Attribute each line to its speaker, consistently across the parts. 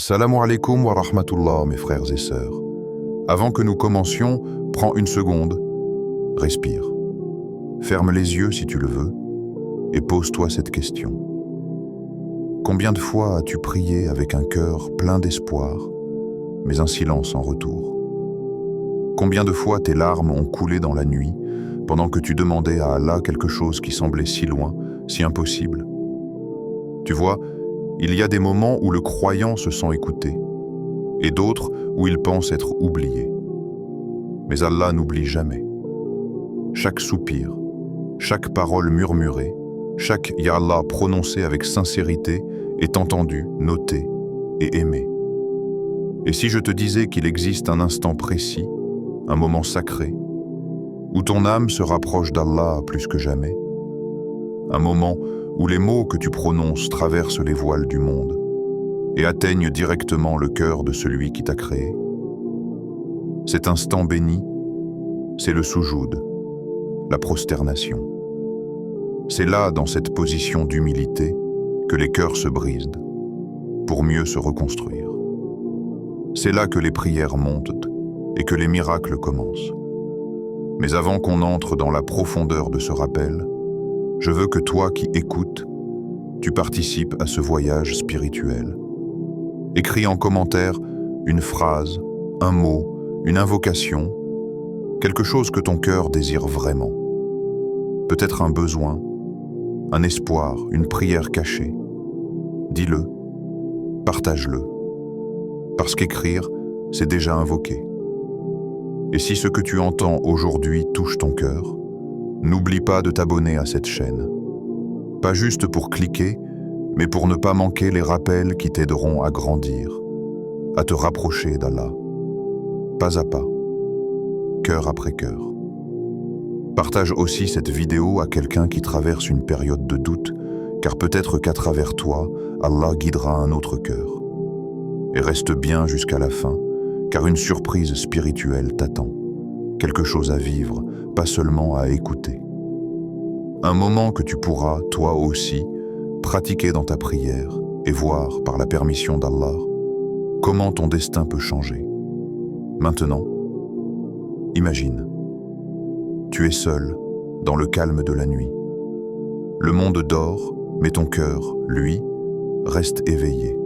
Speaker 1: Assalamu alaikum wa rahmatullah, mes frères et sœurs. Avant que nous commencions, prends une seconde, respire. Ferme les yeux si tu le veux et pose-toi cette question. Combien de fois as-tu prié avec un cœur plein d'espoir, mais un silence en retour? Combien de fois tes larmes ont coulé dans la nuit pendant que tu demandais à Allah quelque chose qui semblait si loin, si impossible? Tu vois, il y a des moments où le croyant se sent écouté et d'autres où il pense être oublié. Mais Allah n'oublie jamais. Chaque soupir, chaque parole murmurée, chaque Ya Allah prononcé avec sincérité est entendu, noté et aimé. Et si je te disais qu'il existe un instant précis, un moment sacré, où ton âme se rapproche d'Allah plus que jamais, un moment où les mots que tu prononces traversent les voiles du monde et atteignent directement le cœur de celui qui t'a créé. Cet instant béni, c'est le soujoud, la prosternation. C'est là, dans cette position d'humilité, que les cœurs se brisent pour mieux se reconstruire. C'est là que les prières montent et que les miracles commencent. Mais avant qu'on entre dans la profondeur de ce rappel, je veux que toi qui écoutes, tu participes à ce voyage spirituel. Écris en commentaire une phrase, un mot, une invocation, quelque chose que ton cœur désire vraiment. Peut-être un besoin, un espoir, une prière cachée. Dis-le, partage-le. Parce qu'écrire, c'est déjà invoquer. Et si ce que tu entends aujourd'hui touche ton cœur, n'oublie pas de t'abonner à cette chaîne. Pas juste pour cliquer, mais pour ne pas manquer les rappels qui t'aideront à grandir, à te rapprocher d'Allah. Pas à pas, cœur après cœur. Partage aussi cette vidéo à quelqu'un qui traverse une période de doute, car peut-être qu'à travers toi, Allah guidera un autre cœur. Et reste bien jusqu'à la fin, car une surprise spirituelle t'attend. Quelque chose à vivre, pas seulement à écouter. Un moment que tu pourras, toi aussi, pratiquer dans ta prière et voir, par la permission d'Allah, comment ton destin peut changer. Maintenant, imagine, tu es seul, dans le calme de la nuit. Le monde dort, mais ton cœur, lui, reste éveillé.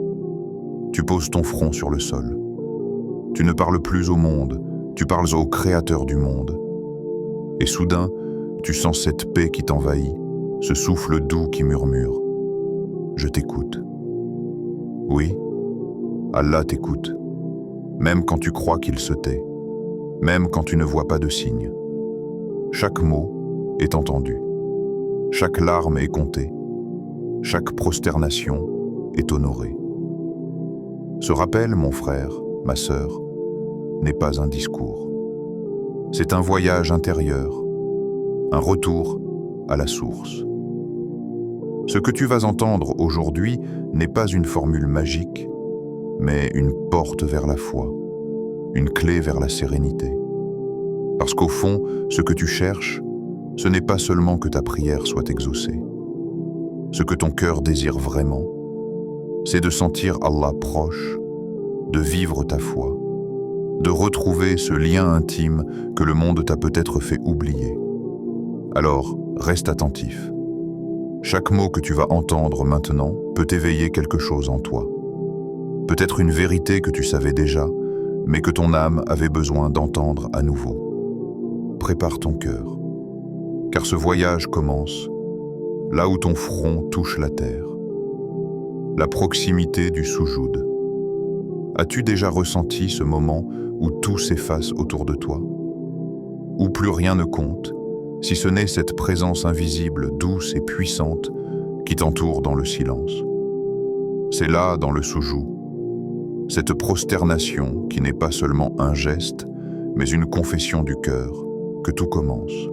Speaker 1: Tu poses ton front sur le sol. Tu ne parles plus au monde, tu parles au Créateur du monde. Et soudain, tu sens cette paix qui t'envahit, ce souffle doux qui murmure. Je t'écoute. Oui, Allah t'écoute, même quand tu crois qu'il se tait, même quand tu ne vois pas de signe. Chaque mot est entendu, chaque larme est comptée, chaque prosternation est honorée. Ce rappel, mon frère, ma sœur, n'est pas un discours. C'est un voyage intérieur, un retour à la source. Ce que tu vas entendre aujourd'hui n'est pas une formule magique, mais une porte vers la foi, une clé vers la sérénité. Parce qu'au fond, ce que tu cherches, ce n'est pas seulement que ta prière soit exaucée. Ce que ton cœur désire vraiment, c'est de sentir Allah proche, de vivre ta foi, de retrouver ce lien intime que le monde t'a peut-être fait oublier. Alors, reste attentif. Chaque mot que tu vas entendre maintenant peut éveiller quelque chose en toi. Peut-être une vérité que tu savais déjà, mais que ton âme avait besoin d'entendre à nouveau. Prépare ton cœur, car ce voyage commence là où ton front touche la terre. La proximité du soujoud. As-tu déjà ressenti ce moment où tout s'efface autour de toi? Où plus rien ne compte, si ce n'est cette présence invisible, douce et puissante, qui t'entoure dans le silence. C'est là, dans le soujoud, cette prosternation qui n'est pas seulement un geste, mais une confession du cœur, que tout commence.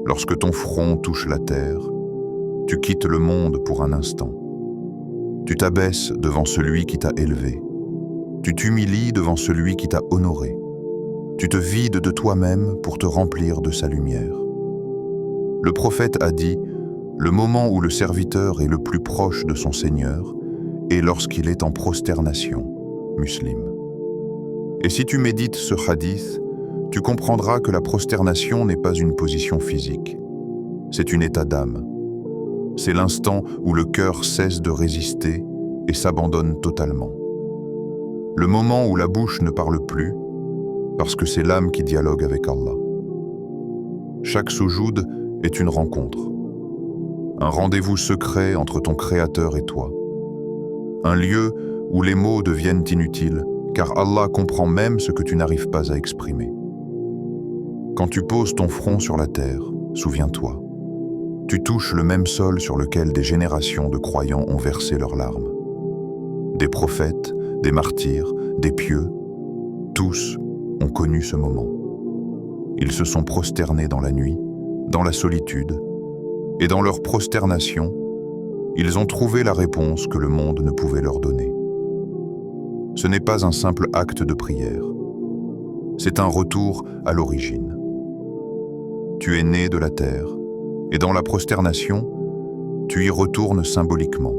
Speaker 1: Lorsque ton front touche la terre, tu quittes le monde pour un instant. Tu t'abaisses devant celui qui t'a élevé. Tu t'humilies devant celui qui t'a honoré. Tu te vides de toi-même pour te remplir de sa lumière. Le prophète a dit « Le moment où le serviteur est le plus proche de son Seigneur et lorsqu'il est en prosternation. Muslim. Et si tu médites ce hadith, tu comprendras que la prosternation n'est pas une position physique. C'est un état d'âme. C'est l'instant où le cœur cesse de résister et s'abandonne totalement. Le moment où la bouche ne parle plus, parce que c'est l'âme qui dialogue avec Allah. Chaque soujoud est une rencontre. Un rendez-vous secret entre ton Créateur et toi. Un lieu où les mots deviennent inutiles, car Allah comprend même ce que tu n'arrives pas à exprimer. Quand tu poses ton front sur la terre, souviens-toi, tu touches le même sol sur lequel des générations de croyants ont versé leurs larmes. Des prophètes, des martyrs, des pieux, tous ont connu ce moment. Ils se sont prosternés dans la nuit, dans la solitude, et dans leur prosternation, ils ont trouvé la réponse que le monde ne pouvait leur donner. Ce n'est pas un simple acte de prière, c'est un retour à l'origine. Tu es né de la terre, et dans la prosternation, tu y retournes symboliquement,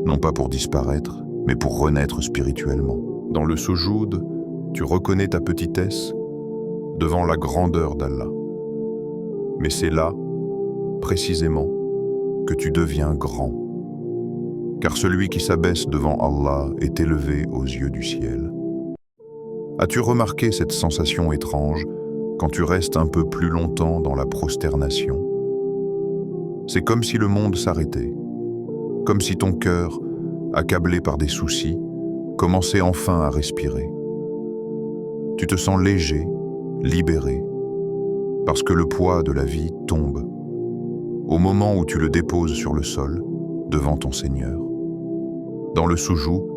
Speaker 1: non pas pour disparaître, mais pour renaître spirituellement. Dans le soujoud, tu reconnais ta petitesse devant la grandeur d'Allah. Mais c'est là, précisément, que tu deviens grand. Car celui qui s'abaisse devant Allah est élevé aux yeux du ciel. As-tu remarqué cette sensation étrange quand tu restes un peu plus longtemps dans la prosternation? C'est comme si le monde s'arrêtait, comme si ton cœur, accablé par des soucis, commençait enfin à respirer. Tu te sens léger, libéré, parce que le poids de la vie tombe, au moment où tu le déposes sur le sol, devant ton Seigneur. Dans le soujou,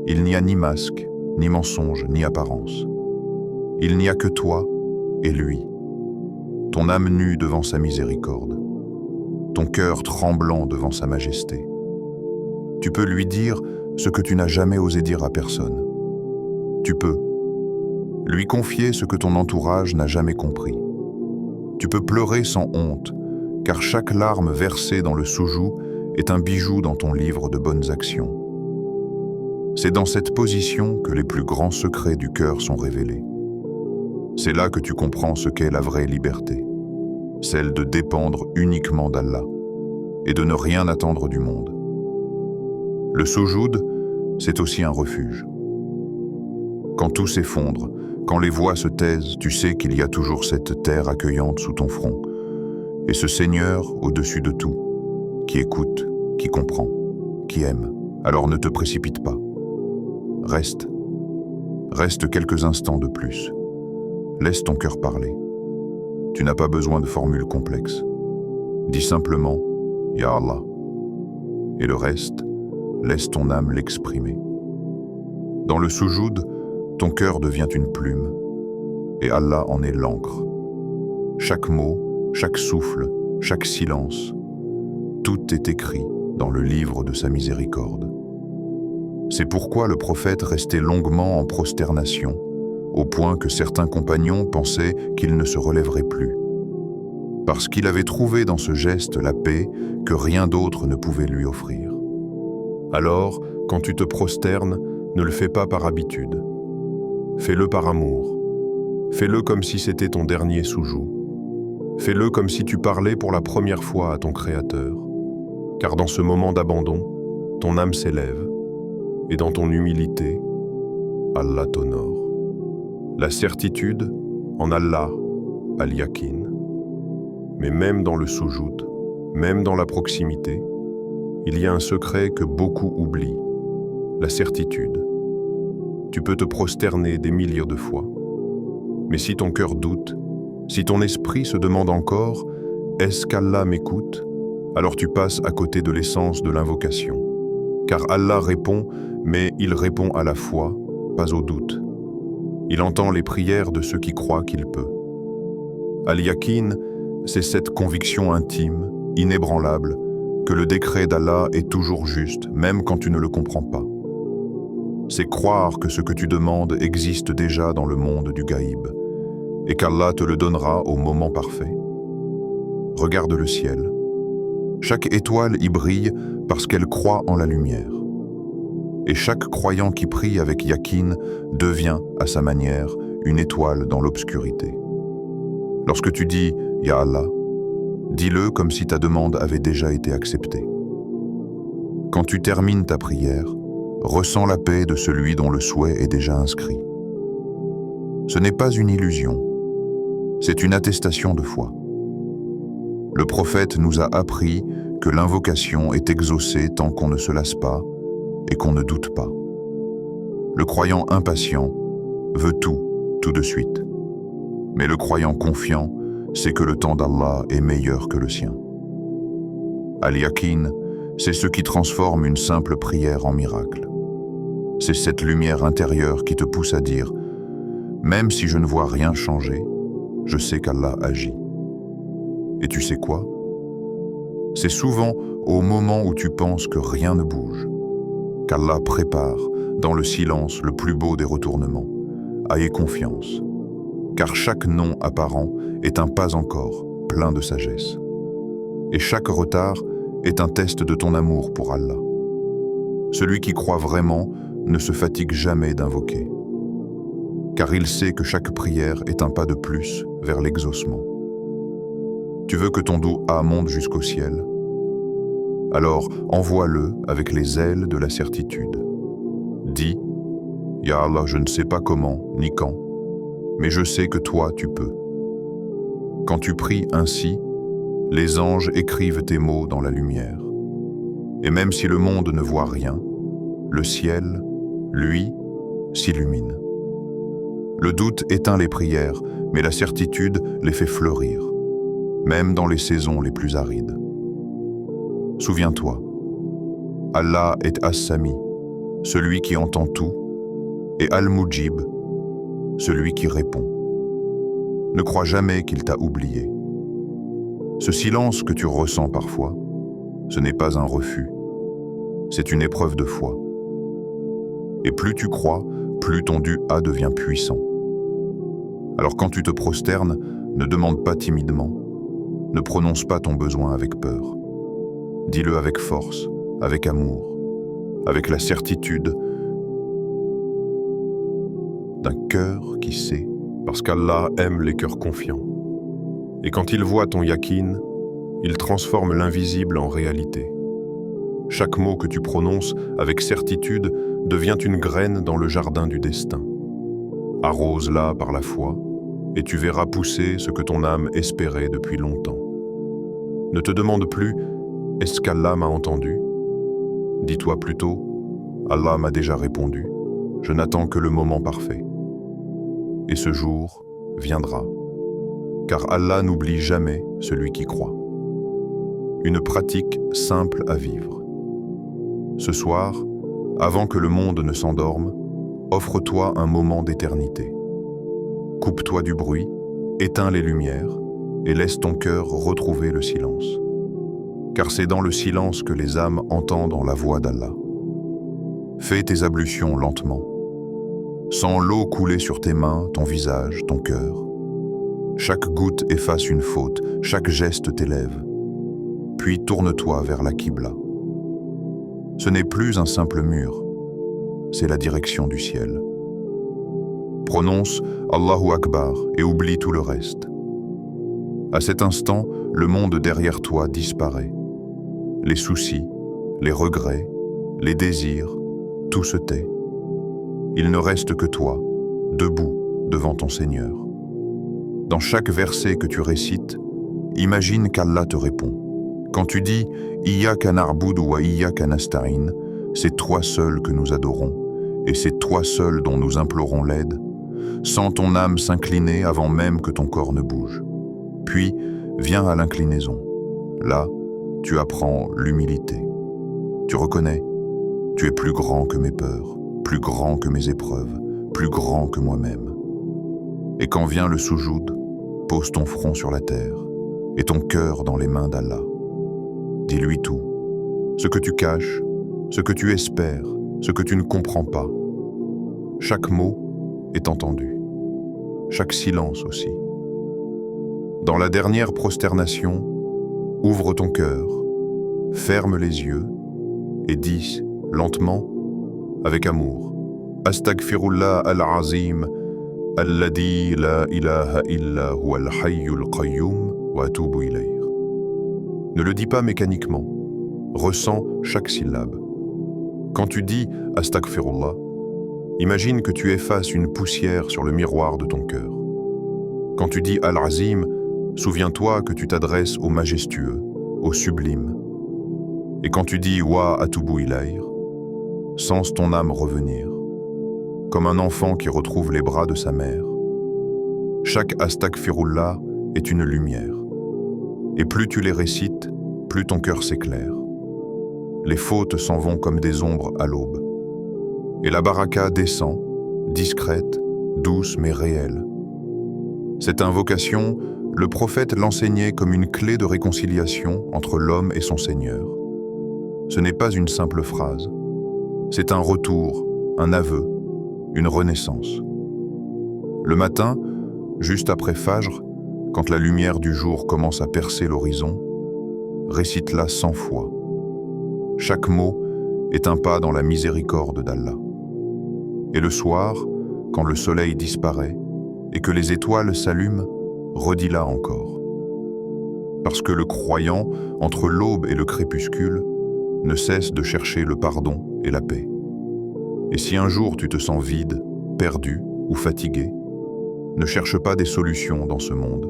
Speaker 1: il n'y a ni masque, ni mensonge, ni apparence. Il n'y a que toi et lui, ton âme nue devant sa miséricorde, ton cœur tremblant devant sa majesté. Tu peux lui dire ce que tu n'as jamais osé dire à personne. Tu peux lui confier ce que ton entourage n'a jamais compris. Tu peux pleurer sans honte, car chaque larme versée dans le soujou est un bijou dans ton livre de bonnes actions. C'est dans cette position que les plus grands secrets du cœur sont révélés. C'est là que tu comprends ce qu'est la vraie liberté, celle de dépendre uniquement d'Allah et de ne rien attendre du monde. Le soujoud, c'est aussi un refuge. Quand tout s'effondre, quand les voix se taisent, tu sais qu'il y a toujours cette terre accueillante sous ton front, et ce Seigneur au-dessus de tout, qui écoute, qui comprend, qui aime. Alors ne te précipite pas. Reste quelques instants de plus. Laisse ton cœur parler. Tu n'as pas besoin de formules complexes. Dis simplement « Ya Allah » et le reste, laisse ton âme l'exprimer. Dans le soujoud, ton cœur devient une plume, et Allah en est l'encre. Chaque mot, chaque souffle, chaque silence, tout est écrit dans le livre de sa miséricorde. C'est pourquoi le prophète restait longuement en prosternation, au point que certains compagnons pensaient qu'il ne se relèverait plus. Parce qu'il avait trouvé dans ce geste la paix que rien d'autre ne pouvait lui offrir. Alors, quand tu te prosternes, ne le fais pas par habitude. Fais-le par amour. Fais-le comme si c'était ton dernier soujou. Fais-le comme si tu parlais pour la première fois à ton Créateur. Car dans ce moment d'abandon, ton âme s'élève, et dans ton humilité, Allah t'honore. La certitude en Allah, al-yakin. Mais même dans le soujoud, même dans la proximité, il y a un secret que beaucoup oublient, la certitude. Tu peux te prosterner des milliers de fois. Mais si ton cœur doute, si ton esprit se demande encore « Est-ce qu'Allah m'écoute ?» alors tu passes à côté de l'essence de l'invocation. Car Allah répond, mais il répond à la foi, pas au doute. Il entend les prières de ceux qui croient qu'il peut. Al-Yakin, c'est cette conviction intime, inébranlable, que le décret d'Allah est toujours juste, même quand tu ne le comprends pas. C'est croire que ce que tu demandes existe déjà dans le monde du gaïb, et qu'Allah te le donnera au moment parfait. Regarde le ciel. Chaque étoile y brille parce qu'elle croit en la lumière. Et chaque croyant qui prie avec yaqin devient, à sa manière, une étoile dans l'obscurité. Lorsque tu dis « Ya Allah », dis-le comme si ta demande avait déjà été acceptée. Quand tu termines ta prière, ressens la paix de celui dont le souhait est déjà inscrit. Ce n'est pas une illusion, c'est une attestation de foi. Le prophète nous a appris que l'invocation est exaucée tant qu'on ne se lasse pas et qu'on ne doute pas. Le croyant impatient veut tout de suite. Mais le croyant confiant sait que le temps d'Allah est meilleur que le sien. Al-Yaqin, c'est ce qui transforme une simple prière en miracle. C'est cette lumière intérieure qui te pousse à dire « Même si je ne vois rien changer, je sais qu'Allah agit. » Et tu sais quoi? C'est souvent au moment où tu penses que rien ne bouge, qu'Allah prépare, dans le silence le plus beau des retournements. Ayez confiance, car chaque non apparent est un pas encore plein de sagesse. Et chaque retard est un test de ton amour pour Allah. Celui qui croit vraiment ne se fatigue jamais d'invoquer, car il sait que chaque prière est un pas de plus vers l'exaucement. Tu veux que ton doua monte jusqu'au ciel? Alors envoie-le avec les ailes de la certitude. Dis, « Ya Allah, je ne sais pas comment ni quand, mais je sais que toi tu peux. » Quand tu pries ainsi, les anges écrivent tes mots dans la lumière. Et même si le monde ne voit rien, le ciel, lui, s'illumine. Le doute éteint les prières, mais la certitude les fait fleurir, même dans les saisons les plus arides. Souviens-toi, Allah est As-Sami, celui qui entend tout, et Al-Mujib, celui qui répond. Ne crois jamais qu'il t'a oublié. Ce silence que tu ressens parfois, ce n'est pas un refus, c'est une épreuve de foi. Et plus tu crois, plus ton dua devient puissant. Alors quand tu te prosternes, ne demande pas timidement, ne prononce pas ton besoin avec peur. Dis-le avec force, avec amour, avec la certitude d'un cœur qui sait, parce qu'Allah aime les cœurs confiants. Et quand il voit ton yaqin, il transforme l'invisible en réalité. Chaque mot que tu prononces avec certitude devient une graine dans le jardin du destin. Arrose-la par la foi, et tu verras pousser ce que ton âme espérait depuis longtemps. Ne te demande plus « Est-ce qu'Allah m'a entendu ?» Dis-toi plutôt « Allah m'a déjà répondu, je n'attends que le moment parfait. » Et ce jour viendra, car Allah n'oublie jamais celui qui croit. Une pratique simple à vivre. Ce soir, avant que le monde ne s'endorme, offre-toi un moment d'éternité. Coupe-toi du bruit, éteins les lumières et laisse ton cœur retrouver le silence. Car c'est dans le silence que les âmes entendent la voix d'Allah. Fais tes ablutions lentement. Sens l'eau couler sur tes mains, ton visage, ton cœur. Chaque goutte efface une faute, chaque geste t'élève. Puis tourne-toi vers la Qibla. Ce n'est plus un simple mur, c'est la direction du ciel. Prononce Allahu Akbar et oublie tout le reste. À cet instant, le monde derrière toi disparaît. Les soucis, les regrets, les désirs, tout se tait. Il ne reste que toi, debout devant ton Seigneur. Dans chaque verset que tu récites, imagine qu'Allah te répond. Quand tu dis « Iyyaka na'budu wa iyyaka nasta'in », c'est toi seul que nous adorons, et c'est toi seul dont nous implorons l'aide. Sens ton âme s'incliner avant même que ton corps ne bouge. Puis, viens à l'inclinaison. Là, tu apprends l'humilité. Tu reconnais, tu es plus grand que mes peurs, plus grand que mes épreuves, plus grand que moi-même. Et quand vient le soujoud, pose ton front sur la terre et ton cœur dans les mains d'Allah. Dis-lui tout, ce que tu caches, ce que tu espères, ce que tu ne comprends pas. Chaque mot est entendu, chaque silence aussi. Dans la dernière prosternation, ouvre ton cœur, ferme les yeux et dis lentement avec amour. Astaghfirullah al-azim, alladhi la ilaha illa huwa al-hayyul qayyum wa atubu ilayh. Ne le dis pas mécaniquement, ressens chaque syllabe. Quand tu dis Astaghfirullah, imagine que tu effaces une poussière sur le miroir de ton cœur. Quand tu dis Al-Azim, souviens-toi que tu t'adresses au majestueux, au sublime. Et quand tu dis Wa atubu ilayh, sens ton âme revenir, comme un enfant qui retrouve les bras de sa mère. Chaque Astaghfirullah est une lumière. Et plus tu les récites, plus ton cœur s'éclaire. Les fautes s'en vont comme des ombres à l'aube. Et la baraka descend, discrète, douce mais réelle. Cette invocation, le prophète l'enseignait comme une clé de réconciliation entre l'homme et son Seigneur. Ce n'est pas une simple phrase. C'est un retour, un aveu, une renaissance. Le matin, juste après Fajr, quand la lumière du jour commence à percer l'horizon, récite-la 100 fois. Chaque mot est un pas dans la miséricorde d'Allah. Et le soir, quand le soleil disparaît et que les étoiles s'allument, redis-la encore. Parce que le croyant, entre l'aube et le crépuscule, ne cesse de chercher le pardon et la paix. Et si un jour tu te sens vide, perdu ou fatigué, ne cherche pas des solutions dans ce monde.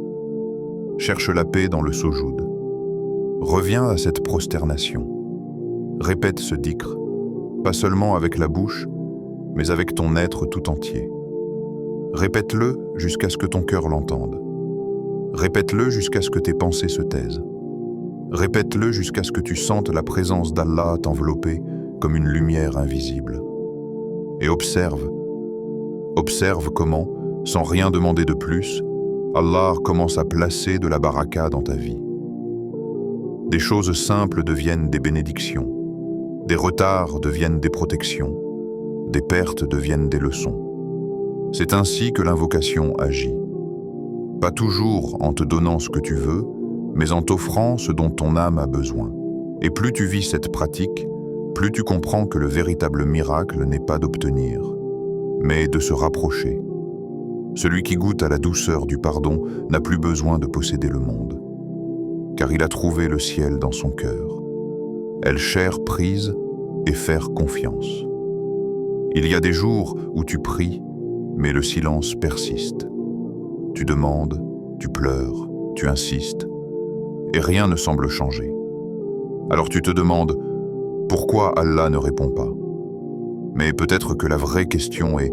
Speaker 1: Cherche la paix dans le soujoud. Reviens à cette prosternation. Répète ce dhikr, pas seulement avec la bouche, mais avec ton être tout entier. Répète-le jusqu'à ce que ton cœur l'entende. Répète-le jusqu'à ce que tes pensées se taisent. Répète-le jusqu'à ce que tu sentes la présence d'Allah t'envelopper comme une lumière invisible. Et observe comment, sans rien demander de plus, Allah commence à placer de la baraka dans ta vie. Des choses simples deviennent des bénédictions, des retards deviennent des protections, des pertes deviennent des leçons. C'est ainsi que l'invocation agit. Pas toujours en te donnant ce que tu veux, mais en t'offrant ce dont ton âme a besoin. Et plus tu vis cette pratique, plus tu comprends que le véritable miracle n'est pas d'obtenir, mais de se rapprocher. Celui qui goûte à la douceur du pardon n'a plus besoin de posséder le monde, car il a trouvé le ciel dans son cœur. Elle chair prise et faire confiance. Il y a des jours où tu pries, mais le silence persiste. Tu demandes, tu pleures, tu insistes, et rien ne semble changer. Alors tu te demandes, pourquoi Allah ne répond pas? Mais peut-être que la vraie question est,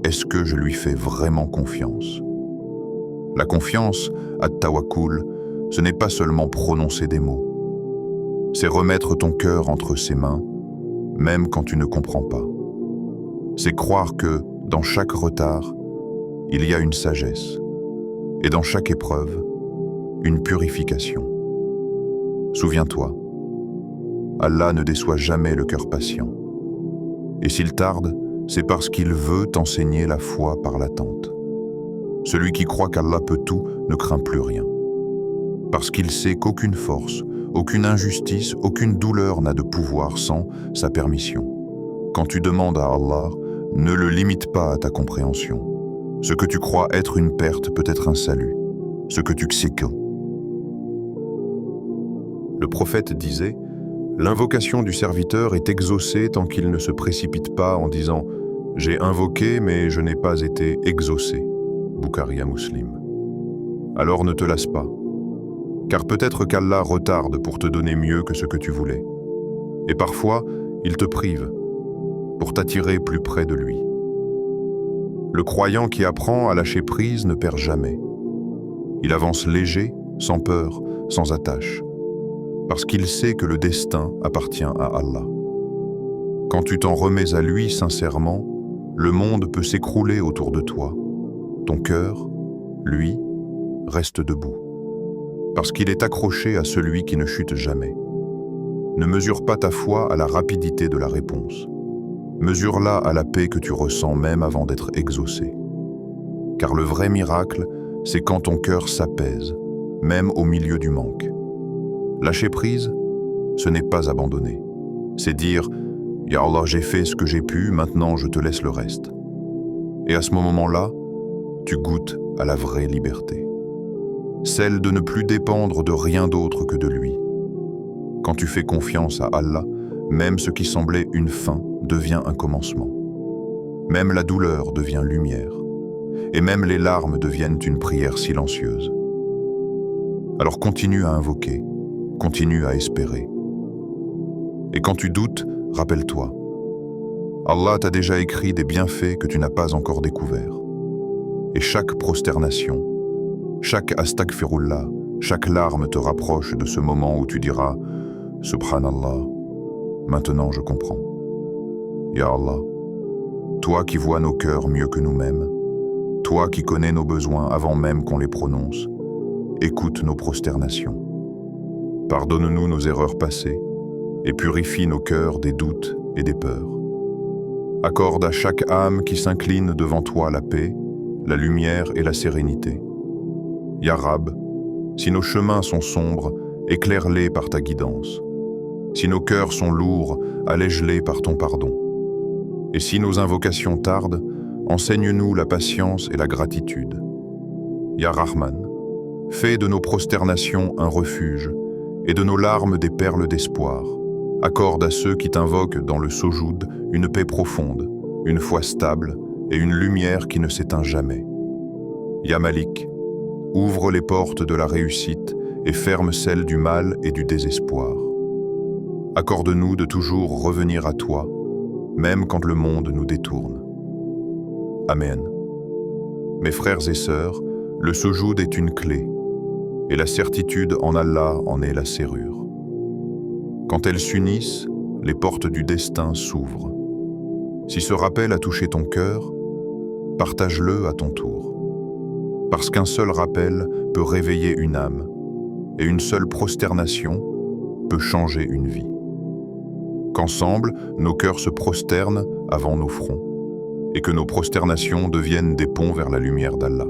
Speaker 1: est-ce que je lui fais vraiment confiance? La confiance, at-tawakkul, ce n'est pas seulement prononcer des mots. C'est remettre ton cœur entre ses mains, même quand tu ne comprends pas. C'est croire que, dans chaque retard, il y a une sagesse, et dans chaque épreuve, une purification. Souviens-toi, Allah ne déçoit jamais le cœur patient. Et s'il tarde, c'est parce qu'il veut t'enseigner la foi par l'attente. Celui qui croit qu'Allah peut tout ne craint plus rien. Parce qu'il sait qu'aucune force, aucune injustice, aucune douleur n'a de pouvoir sans sa permission. Quand tu demandes à Allah, ne le limite pas à ta compréhension. Ce que tu crois être une perte peut être un salut. Ce que tu sais que. Le prophète disait, l'invocation du serviteur est exaucée tant qu'il ne se précipite pas en disant « J'ai invoqué, mais je n'ai pas été exaucé ». Bukhari à Muslim. Alors ne te lasse pas, car peut-être qu'Allah retarde pour te donner mieux que ce que tu voulais. Et parfois, il te prive pour t'attirer plus près de lui. Le croyant qui apprend à lâcher prise ne perd jamais. Il avance léger, sans peur, sans attache, parce qu'il sait que le destin appartient à Allah. Quand tu t'en remets à lui sincèrement, le monde peut s'écrouler autour de toi. Ton cœur, lui, reste debout, parce qu'il est accroché à celui qui ne chute jamais. Ne mesure pas ta foi à la rapidité de la réponse. Mesure-la à la paix que tu ressens même avant d'être exaucé. Car le vrai miracle, c'est quand ton cœur s'apaise, même au milieu du manque. Lâcher prise, ce n'est pas abandonner. C'est dire Ya Allah, j'ai fait ce que j'ai pu, maintenant je te laisse le reste. Et à ce moment-là, tu goûtes à la vraie liberté. Celle de ne plus dépendre de rien d'autre que de lui. Quand tu fais confiance à Allah, même ce qui semblait une fin devient un commencement. Même la douleur devient lumière. Et même les larmes deviennent une prière silencieuse. Alors continue à invoquer, continue à espérer. Et quand tu doutes, rappelle-toi, Allah t'a déjà écrit des bienfaits que tu n'as pas encore découverts. Et chaque prosternation, chaque astaghfirullah, chaque larme te rapproche de ce moment où tu diras « Subhanallah, maintenant je comprends. » Ya Allah, toi qui vois nos cœurs mieux que nous-mêmes, toi qui connais nos besoins avant même qu'on les prononce, écoute nos prosternations. Pardonne-nous nos erreurs passées et purifie nos cœurs des doutes et des peurs. Accorde à chaque âme qui s'incline devant toi la paix, la lumière et la sérénité. Ya Rab, si nos chemins sont sombres, éclaire-les par ta guidance. Si nos cœurs sont lourds, allège-les par ton pardon. Et si nos invocations tardent, enseigne-nous la patience et la gratitude. Ya Rahman, fais de nos prosternations un refuge et de nos larmes des perles d'espoir. Accorde à ceux qui t'invoquent dans le sojoud une paix profonde, une foi stable et une lumière qui ne s'éteint jamais. Ya Malik, ouvre les portes de la réussite et ferme celles du mal et du désespoir. Accorde-nous de toujours revenir à toi, même quand le monde nous détourne. Amen. Mes frères et sœurs, le sojoud est une clé, et la certitude en Allah en est la serrure. Quand elles s'unissent, les portes du destin s'ouvrent. Si ce rappel a touché ton cœur, partage-le à ton tour. Parce qu'un seul rappel peut réveiller une âme, et une seule prosternation peut changer une vie. Qu'ensemble, nos cœurs se prosternent avant nos fronts, et que nos prosternations deviennent des ponts vers la lumière d'Allah.